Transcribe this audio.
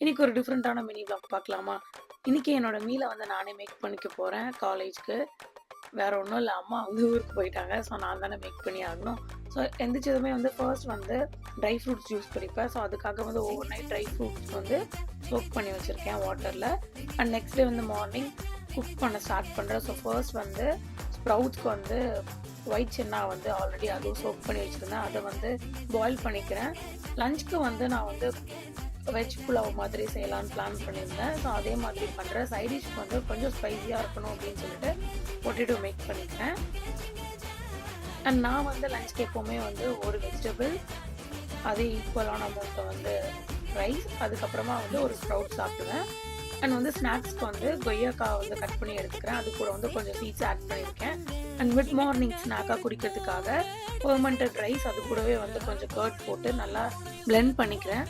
இன்னைக்கு ஒரு டிஃப்ரெண்ட்டான மினி வ்ளாக் பார்க்கலாமா? இன்னைக்கு என்னோட மீல வந்து நானே மேக் பண்ணிக்க போறேன் காலேஜ்க்கு. வேற ஒண்ணும் இல்ல. அம்மா வந்து ஊருக்கு போயிட்டாங்க. ஸோ நான் தானே மேக் பண்ணி ஆகணும். ஸோ எந்திரிச்சதுமே வந்து ஃபர்ஸ்ட் வந்து ட்ரை ஃப்ரூட்ஸ் ஜூஸ் குடிப்பேன். ஸோ அதுக்காக வந்து ஓவர் நைட் ட்ரை ஃப்ரூட்ஸ் வந்து சோக் பண்ணி வச்சிருக்கேன் வாட்டர்ல. அண்ட் நெக்ஸ்ட் டே வந்து மார்னிங் குக் பண்ண ஸ்டார்ட் பண்றேன். ஸோ ஃபர்ஸ்ட் வந்து ஸ்ப்ரவுட்ஸ்க்கு வந்து ஒயிட் சென்னா வந்து ஆல்ரெடி அதுவும் சோக் பண்ணி வச்சிருந்தேன். அத வந்து பாயில் பண்ணிக்கிறேன். லஞ்ச்க்கு வந்து நான் வந்து வெஜ் புலாவ் மாதிரி செய்யலான்னு பிளான் பண்ணியிருந்தேன். ஸோ அதே மாதிரி பண்றேன். சைட் டிஷ்க்கு வந்து கொஞ்சம் ஸ்பைசியா இருக்கணும் அப்படின்னு சொல்லிட்டு பொட்டேட்டோ மேக் பண்ணிக்கிறேன். அண்ட் நான் வந்து லஞ்ச்க்கு எப்பவுமே வந்து ஒரு வெஜிடபிள் அதே ஈக்குவலான அமௌண்ட்ட வந்து ரைஸ், அதுக்கப்புறமா வந்து ஒரு ஸ்ப்ரவுட் சாப்பிடுவேன். அண்ட் வந்து ஸ்நாக்ஸ்க்கு வந்து கொய்யாக்காய் வந்து கட் பண்ணி எடுத்துக்கிறேன். அது கூட வந்து கொஞ்சம் சீட்ஸ் ஆட் பண்ணியிருக்கேன். அண்ட் மிட் மார்னிங் ஸ்நாக்கா குடிக்கிறதுக்காக ஃபெர்மெண்டட் ரைஸ் அது கூடவே வந்து கொஞ்சம் கர்ட் போட்டு நல்லா பிளெண்ட் பண்ணிக்கிறேன்.